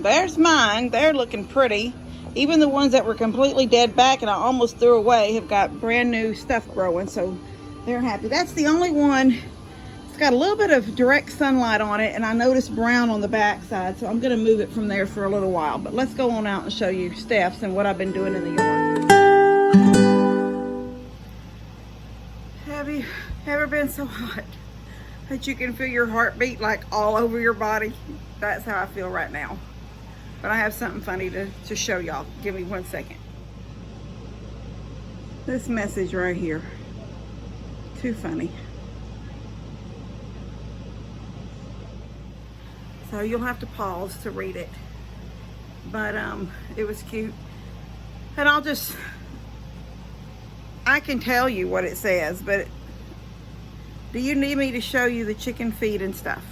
there's mine. They're looking pretty. Even the ones that were completely dead back and I almost threw away have got brand new stuff growing, so they're happy. That's the only one. It's got a little bit of direct sunlight on it, and I noticed brown on the back side, so I'm going to move it from there for a little while. But let's go on out and show you Steph's and what I've been doing in the yard. Have you ever been so hot that you can feel your heartbeat like all over your body? That's how I feel right now. But I have something funny to show y'all. Give me 1 second. This message right here. Too funny. So you'll have to pause to read it. But it was cute. And I can tell you what it says, but do you need me to show you the chicken feed and stuff?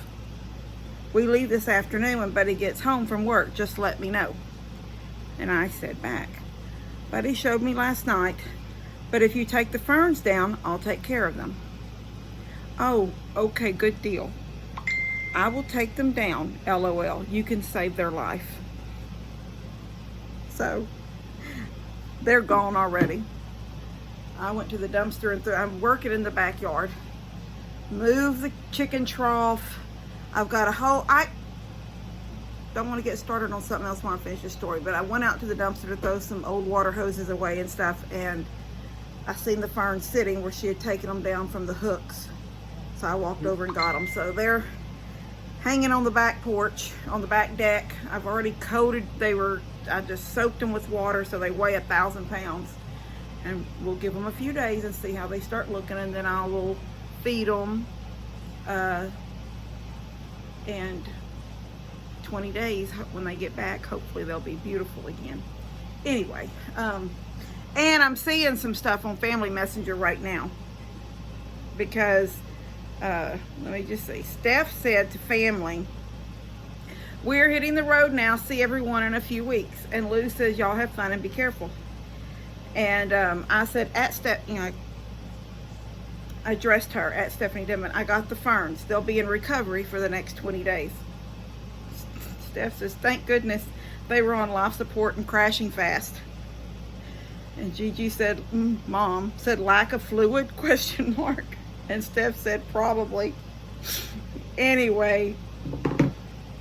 We leave this afternoon when Buddy gets home from work. Just let me know. And I said back, Buddy showed me last night, but if you take the ferns down, I'll take care of them. Oh, okay, good deal. I will take them down, LOL. You can save their life. So, they're gone already. I went to the dumpster and I'm working in the backyard. Move the chicken trough. I've got a whole, I don't want to get started on something else when I finish the story, but I went out to the dumpster to throw some old water hoses away and stuff, and I seen the ferns sitting where she had taken them down from the hooks. So I walked over and got them. So they're hanging on the back porch, on the back deck. I've already coated, I just soaked them with water so they weigh 1,000 pounds. And we'll give them a few days and see how they start looking, and then I will feed them. And 20 days when they get back, hopefully they'll be beautiful again. Anyway, and I'm seeing some stuff on Family Messenger right now because let me just see. Steph said to family, we're hitting the road now, see everyone in a few weeks. And Lou says, y'all have fun and be careful. And I said, I addressed her at Stephanie Dimon, I got the ferns. They'll be in recovery for the next 20 days. Steph says, thank goodness they were on life support and crashing fast. And Gigi said, Mom said, lack of fluid, ? And Steph said, probably. Anyway,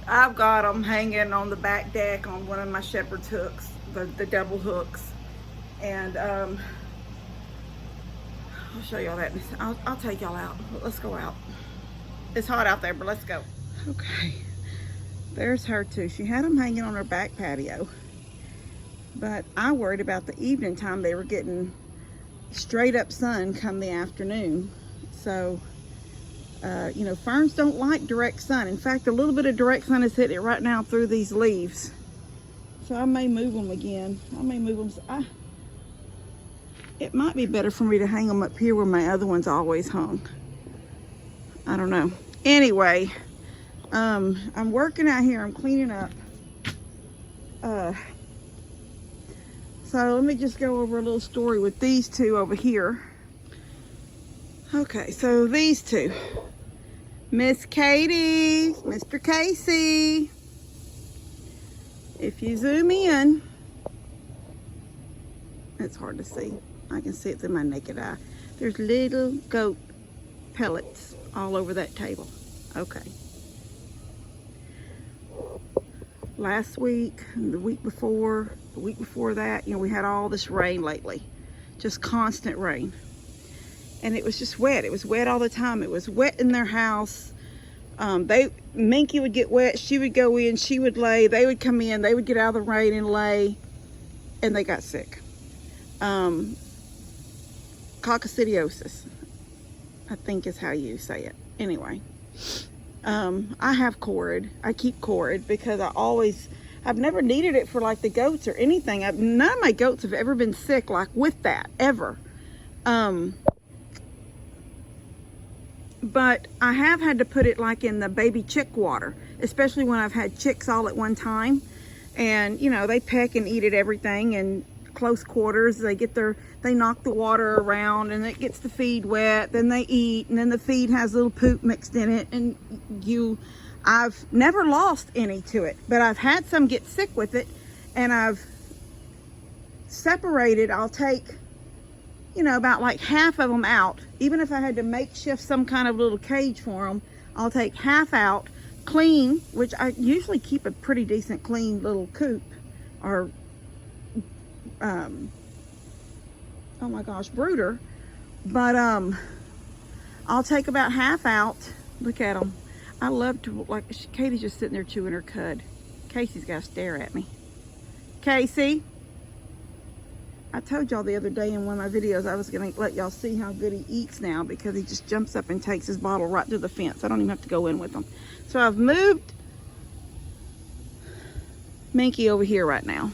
I've got them hanging on the back deck on one of my shepherd's hooks, the double hooks. And I'll show y'all that. I'll take y'all out. Let's go out. It's hot out there, but let's go. Okay. There's her too. She had them hanging on her back patio. But I worried about the evening time. They were getting straight up sun come the afternoon. So, you know, ferns don't like direct sun. In fact, a little bit of direct sun is hitting it right now through these leaves. So I may move them again. I may move them. It might be better for me to hang them up here where my other ones always hung. I don't know. Anyway, I'm working out here. I'm cleaning up. So let me just go over a little story with these two over here. Okay, so these two. Miss Katie, Mr. Casey. If you zoom in, it's hard to see. I can see it through my naked eye. There's little goat pellets all over that table. Okay. Last week, and the week before that, you know, we had all this rain lately. Just constant rain. And it was just wet. It was wet all the time. It was wet in their house. Minky would get wet. She would go in. She would lay. They would come in. They would get out of the rain and lay. And they got sick. Coccidiosis, I think is how you say it. Anyway, I have cord. I keep cord because I've never needed it for like the goats or anything. None of my goats have ever been sick like with that, ever. But I have had to put it like in the baby chick water, especially when I've had chicks all at one time. And, you know, they peck and eat at everything, and close quarters, they knock the water around and it gets the feed wet, then they eat, and then the feed has little poop mixed in it, and I've never lost any to it, but I've had some get sick with it, and I've separated. I'll take, you know, about like half of them out. Even if I had to makeshift some kind of little cage for them, I'll take half out, clean, which I usually keep a pretty decent clean little coop, or oh my gosh, brooder. But I'll take about half out. Look at them. I love to, like, Katie's just sitting there chewing her cud. Casey's got to stare at me. Casey, I told y'all the other day in one of my videos I was going to let y'all see how good he eats now, because he just jumps up and takes his bottle right to the fence. I don't even have to go in with him. So I've moved Minky over here right now.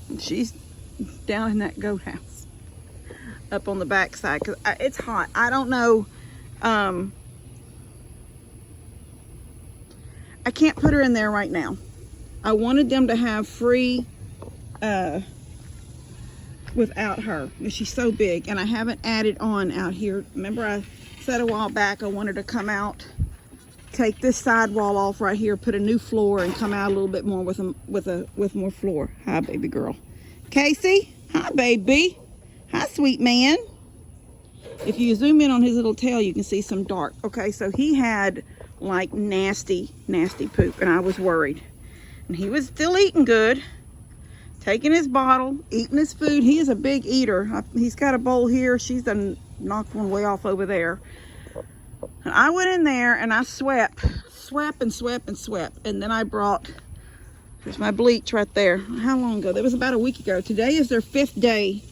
And she's down in that goat house up on the back side, because it's hot. I don't know. I can't put her in there right now. I wanted them to have free without her. She's so big, and I haven't added on out here. Remember I said a while back I wanted to come out, take this side wall off right here, put a new floor, and come out a little bit more with more floor. Hi, baby girl. Casey, hi, baby. Hi, sweet man. If you zoom in on his little tail, you can see some dark. Okay, so he had like nasty poop, and I was worried. And he was still eating good, taking his bottle, eating his food. He is a big eater. He's got a bowl here. She's done knocked one way off over there. And I went in there and I swept. And then I brought, there's my bleach right there. How long ago? That was about a week ago. Today is their 5th day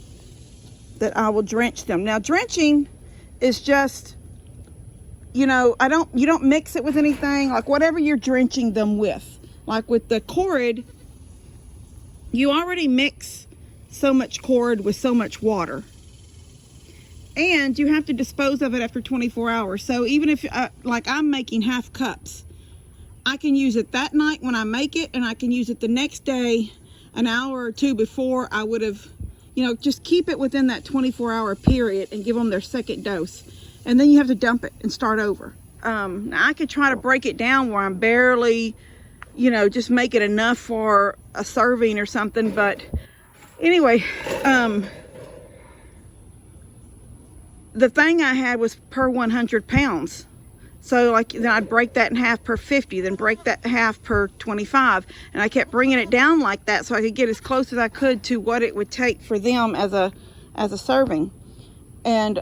that I will drench them. Now, drenching is just, you know, you don't mix it with anything, like whatever you're drenching them with. Like with the cord, you already mix so much cord with so much water, and you have to dispose of it after 24 hours. So even if, like I'm making half cups, I can use it that night when I make it, and I can use it the next day, an hour or two before I would have, you know, just keep it within that 24-hour period and give them their second dose. And then you have to dump it and start over. Now I could try to break it down where I'm barely, you know, just make it enough for a serving or something. But anyway, the thing I had was per 100 pounds. So like then I'd break that in half per 50, then break that half per 25. And I kept bringing it down like that so I could get as close as I could to what it would take for them as a serving. And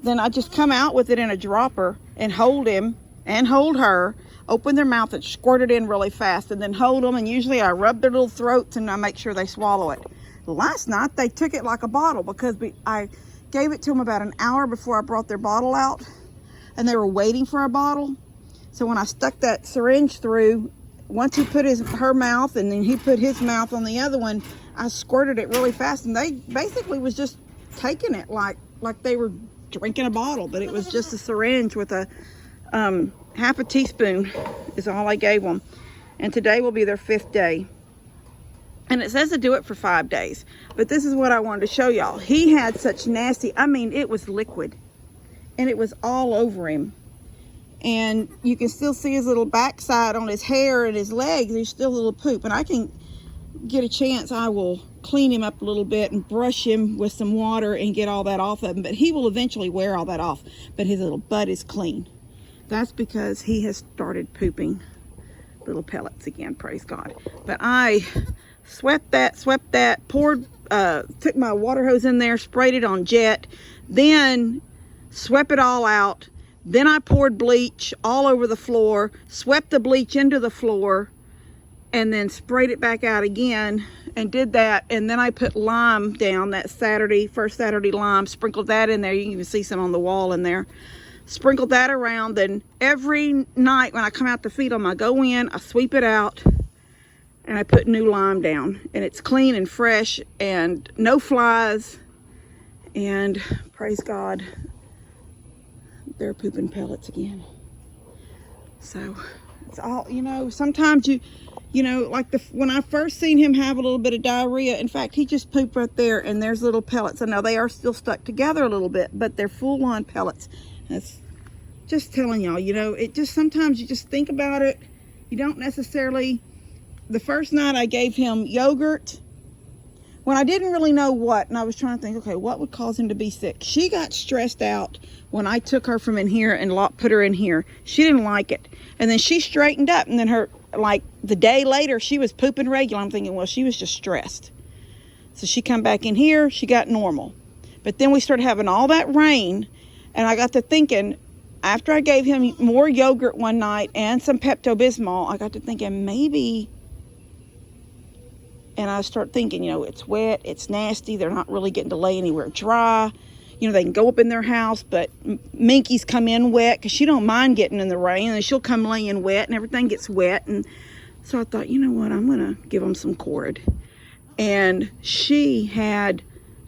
then I just come out with it in a dropper and hold him and hold her, open their mouth and squirt it in really fast, and then hold them. And usually I rub their little throats and I make sure they swallow it. Last night they took it like a bottle, because I gave it to them about an hour before I brought their bottle out, and they were waiting for a bottle. So when I stuck that syringe through, once he put her mouth and then he put his mouth on the other one, I squirted it really fast, and they basically was just taking it like they were drinking a bottle, but it was just a syringe with a half a teaspoon is all I gave them. And today will be their 5th day. And it says to do it for 5 days. But this is what I wanted to show y'all. He had such nasty, I mean, it was liquid. And it was all over him. And you can still see his little backside on his hair and his legs. There's still a little poop. And I can get a chance, I will clean him up a little bit and brush him with some water and get all that off of him. But he will eventually wear all that off. But his little butt is clean. That's because he has started pooping little pellets again, praise God. But I swept that, poured, took my water hose in there, sprayed it on jet, then swept it all out. Then I poured bleach all over the floor, swept the bleach into the floor, and then sprayed it back out again and did that. And then I put lime down that first Saturday lime, sprinkled that in there. You can even see some on the wall in there. Sprinkled that around. Then every night when I come out to feed them, I go in, I sweep it out, and I put new lime down. And it's clean and fresh and no flies. And praise God, they're pooping pellets again. So it's all, you know, sometimes you know, like when I first seen him have a little bit of diarrhea, in fact, he just pooped right there, and there's little pellets. And now they are still stuck together a little bit, but they're full-on pellets. That's just telling y'all, you know, it just, sometimes you just think about it You don't necessarily, the first night I gave him yogurt when I didn't really know what, and I was trying to think, okay, what would cause him to be sick? She got stressed out when I took her from in here and put her in here. She didn't like it. And then she straightened up, and then her, like the day later, she was pooping regular. I'm thinking, well, she was just stressed. So she come back in here, she got normal. But then we started having all that rain, and I got to thinking, after I gave him more yogurt one night and some Pepto-Bismol, I got to thinking maybe, and I start thinking, you know, it's wet, it's nasty, they're not really getting to lay anywhere dry. You know, they can go up in their house, but Minky's come in wet because she don't mind getting in the rain, and she'll come lay in wet and everything gets wet. And so I thought, you know what, I'm going to give them some cord. And she had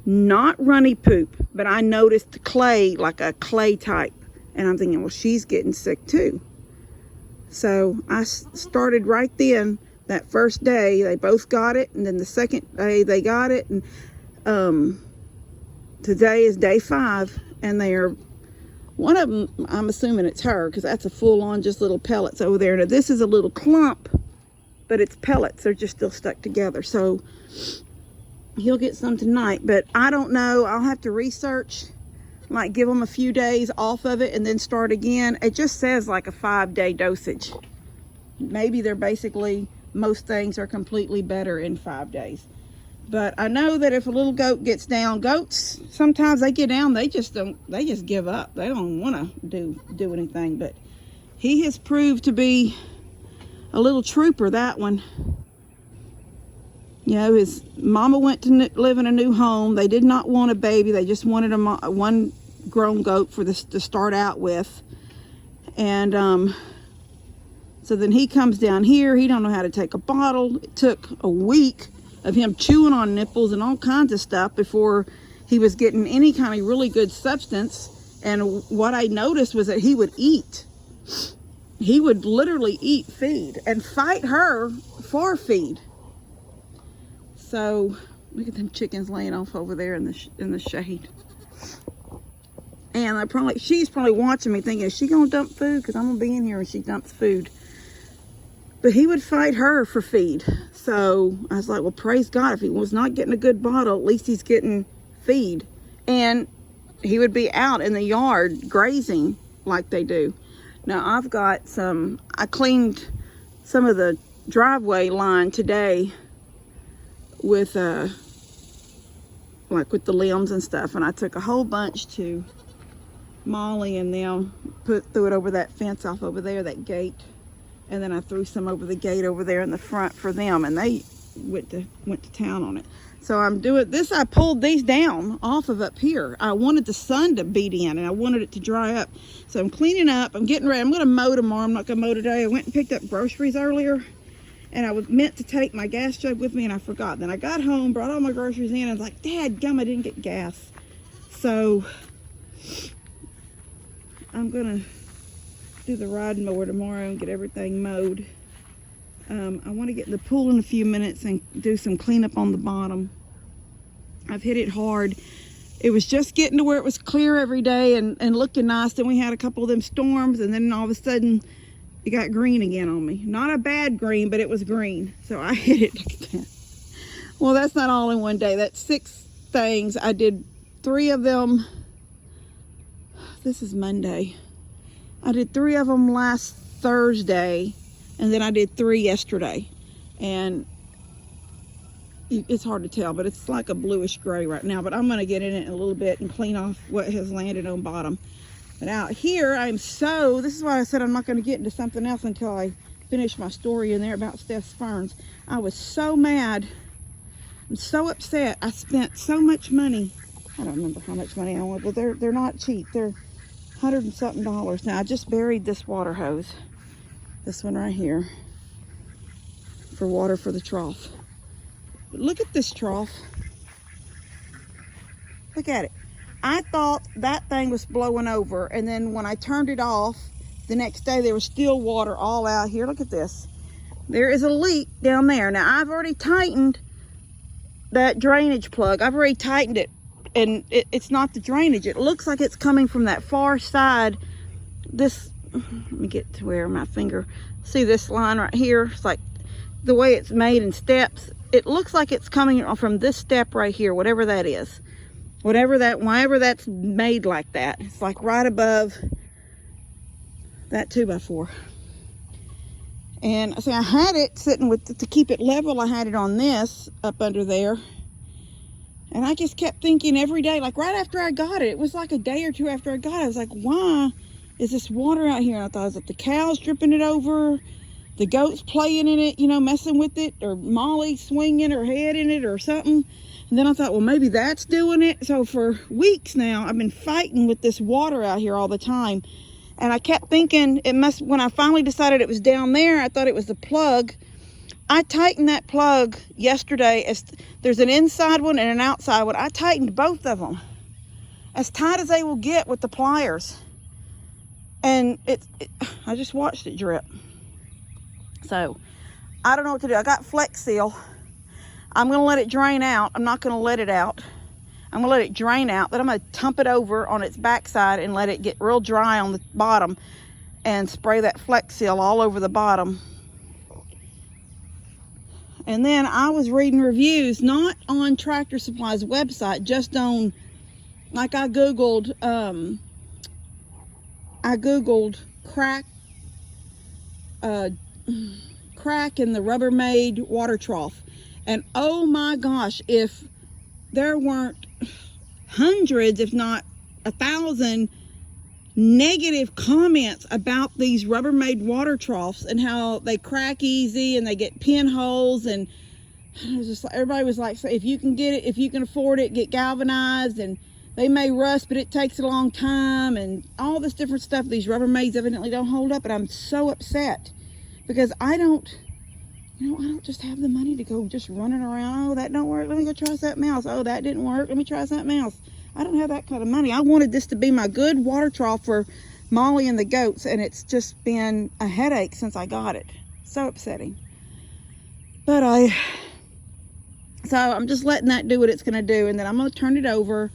not runny poop, but I noticed clay, like a clay type. And I'm thinking, well, she's getting sick too. So I started right then. That first day, they both got it, and then the second day they got it, and today is day 5, and they are, one of them, I'm assuming it's her, because that's a full-on just little pellets over there. Now this is a little clump, but it's pellets. They're just still stuck together. So he'll get some tonight, but I don't know. I'll have to research, like give them a few days off of it and then start again. It just says like a 5-day dosage. Maybe they're basically, most things are completely better in 5 days. But I know that if a little goat gets down, goats, sometimes they get down, they just give up. They don't want to do anything. But he has proved to be a little trooper, that one. You know, his mama went to live in a new home. They did not want a baby. They just wanted one grown goat for this to start out with. And so then he comes down here. He don't know how to take a bottle. It took a week of him chewing on nipples and all kinds of stuff before he was getting any kind of really good substance. And what I noticed was that he would eat. He would literally eat feed and fight her for feed. So look at them chickens laying off over there in the shade. And she's probably watching me thinking, is she gonna dump food? Because I'm gonna be in here when she dumps food. But he would fight her for feed. So I was like, well, praise God. If he was not getting a good bottle, at least he's getting feed. And he would be out in the yard grazing like they do. Now I've got I cleaned some of the driveway line today with like with the limbs and stuff. And I took a whole bunch to Molly and them, threw it over that fence off over there, that gate. And then I threw some over the gate over there in the front for them, and they went to town on it. So I'm doing this. I pulled these down off of up here. I wanted the sun to beat in, and I wanted it to dry up. So I'm cleaning up. I'm getting ready. I'm going to mow tomorrow. I'm not going to mow today. I went and picked up groceries earlier, and I was meant to take my gas jug with me, and I forgot. Then I got home, brought all my groceries in, and I was like, Dad, gum, I didn't get gas. So I'm going to do the riding mower tomorrow and get everything mowed. I want to get in the pool in a few minutes and do some cleanup on the bottom. I've hit it hard. It was just getting to where it was clear every day and looking nice. Then we had a couple of them storms, and then all of a sudden it got green again on me. Not a bad green, but it was green. So I hit it. Look at that. Well, that's not all in one day. That's 6 things. I did 3 of them. This is Monday. I did 3 of them last Thursday, and then I did 3 yesterday. And it's hard to tell, but it's like a bluish gray right now. But I'm going to get in it a little bit and clean off what has landed on bottom. But out here, this is why I said I'm not going to get into something else until I finish my story in there about Steph's ferns. I was so mad. I'm so upset. I spent so much money. I don't remember how much money I went, but they're not cheap. They're $100 and something. Now I just buried this water hose, this one right here, for water for the trough. But look at this trough. Look at it. I thought that thing was blowing over, and then when I turned it off the next day, there was still water all out here. Look at this. There is a leak down there. Now I've already tightened that drainage plug. I've already tightened it. And it's not the drainage. It looks like it's coming from that far side. Let me get to where my finger, See this line right here? It's like the way it's made in steps. It looks like it's coming from this step right here, whatever that is. Whatever that's made like that. It's like right above that 2x4. And see, I had it sitting with, to keep it level, I had it on this up under there. And I just kept thinking every day, like right after I got it, it was like a day or two after I got it, I was like, why is this water out here? And I thought, is it the cows dripping it over? The goats playing in it, you know, messing with it? Or Molly swinging her head in it or something? And then I thought, well, maybe that's doing it. So for weeks now, I've been fighting with this water out here all the time. And I kept thinking it must, when I finally decided it was down there, I thought it was the plug. I tightened that plug yesterday. There's an inside one and an outside one. I tightened both of them as tight as they will get with the pliers. And I just watched it drip. So I don't know what to do. I got Flex Seal. I'm going to let it drain out. I'm not going to let it out. I'm going to let it drain out. Then I'm going to dump it over on its backside and let it get real dry on the bottom and spray that Flex Seal all over the bottom. And then I was reading reviews, not on Tractor Supply's website, just on, like I Googled crack in the Rubbermaid water trough. And oh my gosh, if there weren't hundreds, if not 1,000 negative comments about these Rubbermaid water troughs and how they crack easy and they get pinholes, and it was just like, everybody was like, if you can get it, if you can afford it, get galvanized, and they may rust, but it takes a long time, and all this different stuff. These Rubbermaids evidently don't hold up, and I'm so upset because I don't just have the money to go just running around. Oh, that don't work. Let me go try something else. Oh, that didn't work. Let me try something else. I don't have that kind of money. I wanted this to be my good water trough for Molly and the goats, and it's just been a headache since I got it. So upsetting. But so I'm just letting that do what it's going to do, and then I'm going to turn it over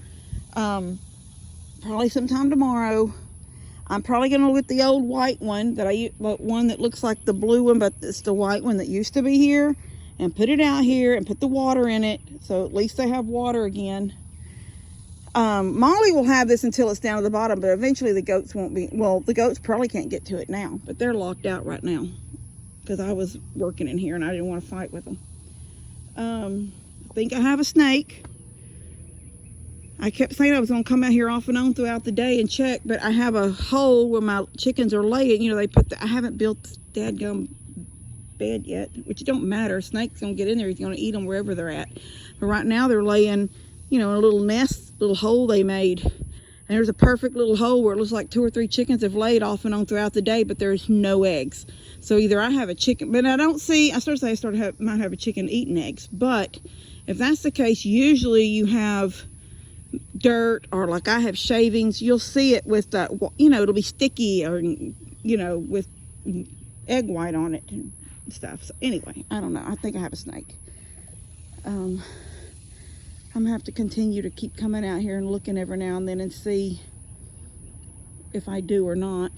probably sometime tomorrow. I'm probably going to look at the old white one, one that looks like the blue one, but it's the white one that used to be here, and put it out here and put the water in it, so at least they have water again. Molly will have this until it's down to the bottom, but eventually the goats won't be. Well, the goats probably can't get to it now, but they're locked out right now because I was working in here and I didn't want to fight with them. I think I have a snake. I kept saying I was going to come out here off and on throughout the day and check, but I have a hole where my chickens are laying. You know, I haven't built the dadgum bed yet, which don't matter. Snake's going to get in there. He's going to eat them wherever they're at. But right now they're laying, you know, in a little nest, little hole they made. And there's a perfect little hole where it looks like 2 or 3 chickens have laid off and on throughout the day, but there's no eggs. So either I have a chicken, but I don't see, might have a chicken eating eggs. But if that's the case, usually you have dirt, or like I have shavings. You'll see it with you know, it'll be sticky, or, you know, with egg white on it and stuff. So anyway, I don't know. I think I have a snake. I'm gonna have to continue to keep coming out here and looking every now and then and see if I do or not.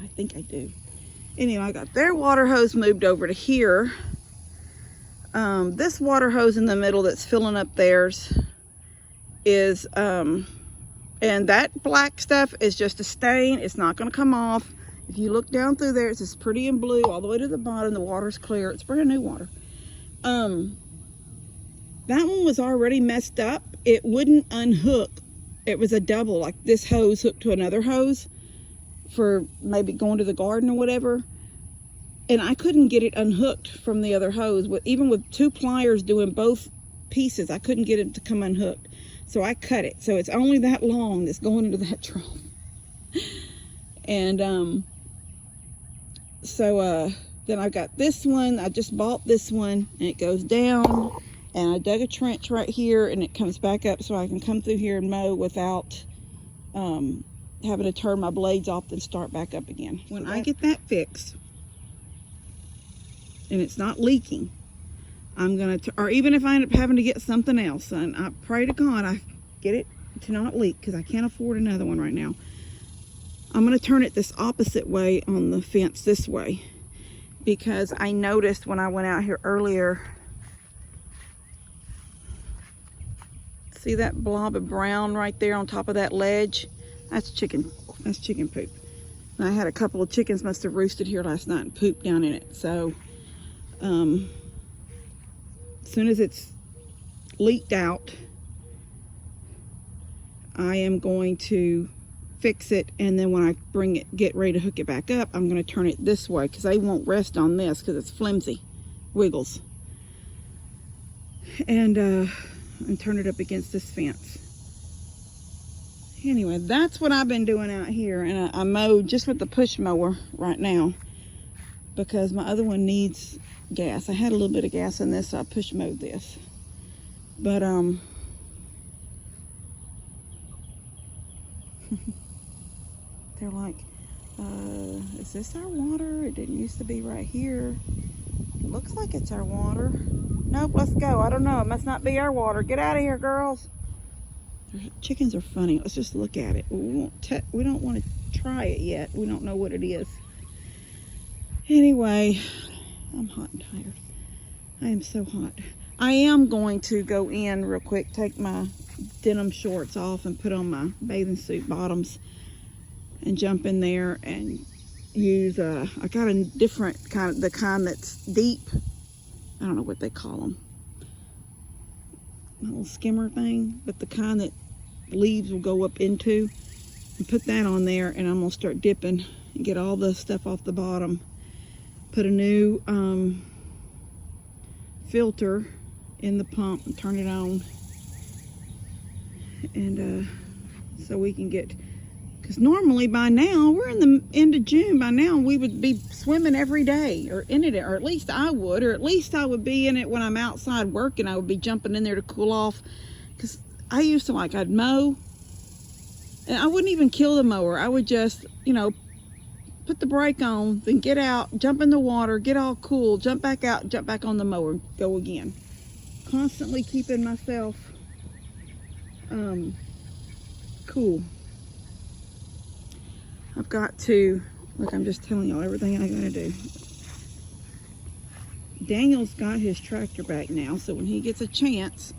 I think I do. Anyway, I got their water hose moved over to here. This water hose in the middle that's filling up theirs is, and that black stuff is just a stain. It's not going to come off. If you look down through there, it's just pretty and blue all the way to the bottom. The water's clear. It's brand new water. That one was already messed up. It wouldn't unhook. It was a double, like this hose hooked to another hose for maybe going to the garden or whatever. And I couldn't get it unhooked from the other hose. Even with 2 pliers doing both pieces, I couldn't get it to come unhooked. So I cut it. So it's only that long that's going into that trough. And then I got this one. I just bought this one, and it goes down. And I dug a trench right here, and it comes back up so I can come through here and mow without having to turn my blades off and start back up again. When I get that fixed, and it's not leaking, I'm gonna, or even if I end up having to get something else, and I pray to God I get it to not leak, because I can't afford another one right now. I'm going to turn it this opposite way on the fence this way, because I noticed when I went out here earlier, see that blob of brown right there on top of that ledge? That's chicken poop. And I had a couple of chickens must have roosted here last night and pooped down in it. So as soon as it's leaked out, I am going to fix it, and then when I get ready to hook it back up, I'm going to turn it this way, because they won't rest on this because it's flimsy, wiggles, and turn it up against this fence. Anyway, that's what I've been doing out here, and I mowed just with the push mower right now because my other one needs gas. I had a little bit of gas in this, so I push mowed this. But they're like, is this our water? It didn't used to be right here. It looks like it's our water. Nope, let's go. I don't know. It must not be our water. Get out of here, girls. Chickens are funny. Let's just look at it. We don't want to try it yet. We don't know what it is. Anyway, I'm hot and tired. I am so hot. I am going to go in real quick, take my denim shorts off and put on my bathing suit bottoms and jump in there and use I got a different kind, the kind that's deep. I don't know what they call them, a little skimmer thing, but the kind that leaves will go up into, and put that on there, and I'm gonna start dipping and get all the stuff off the bottom. Put a new filter in the pump and turn it on, and so we can get, because normally by now, we're in the end of June, by now we would be swimming every day or in it, or at least I would, or at least I would be in it when I'm outside working. I would be jumping in there to cool off, because I used to, like, I'd mow and I wouldn't even kill the mower. I would just, you know, put the brake on, then get out, jump in the water, get all cool, jump back out, jump back on the mower, go again. Constantly keeping myself cool. I've got to, look, I'm just telling y'all everything I'm going to do. Daniel's got his tractor back now, so when he gets a chance,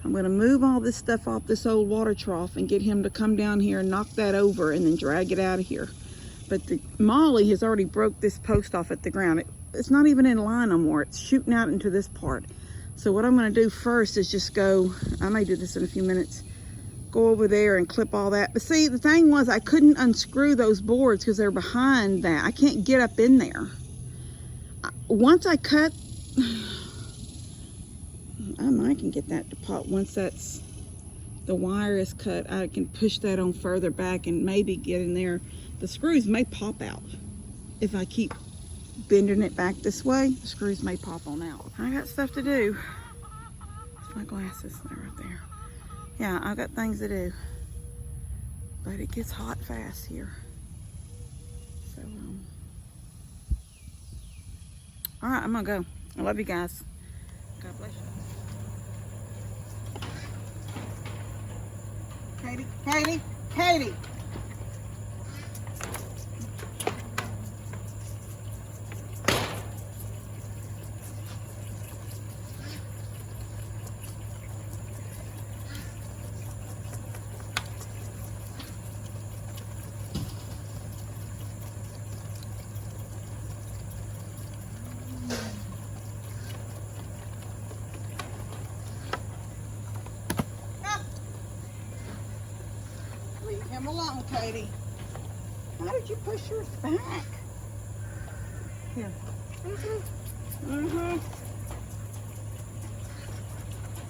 I'm going to move all this stuff off this old water trough and get him to come down here and knock that over and then drag it out of here. But the Molly has already broke this post off at the ground. It's not even in line no more. It's shooting out into this part. So what I'm going to do first is just go, I may do this in a few minutes, go over there and clip all that. But see, the thing was, I couldn't unscrew those boards because they're behind that. I can't get up in there. Once I cut, I can get that to pop. Once that's, the wire is cut, I can push that on further back and maybe get in there. The screws may pop out. If I keep bending it back this way, the screws may pop on out. I got stuff to do. There's my glasses, they're right there. Yeah, I've got things to do, but it gets hot fast here. So, all right, I'm gonna go. I love you guys. God bless you. Katie. Leave him alone, Katie. How did you push yours back? Here.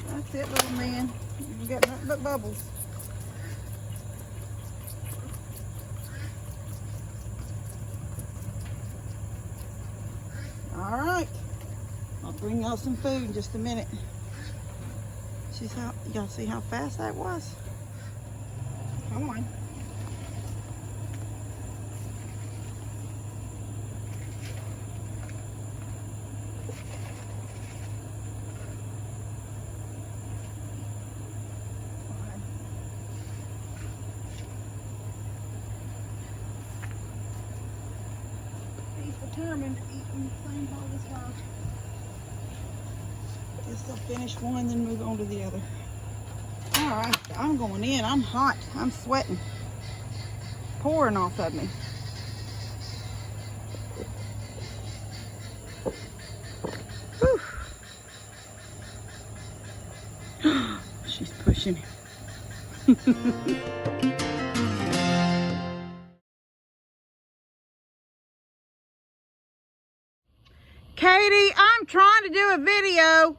That's it, little man. You got nothing but bubbles. All right. I'll bring y'all some food in just a minute. Y'all see how fast that was? Come on. determined to eat in the same bowl as her. Guess I'll finish one, then move on to the other. All right, I'm going in. I'm hot. I'm sweating. Pouring off of me. Whew. She's pushing him. Katie, I'm trying to do a video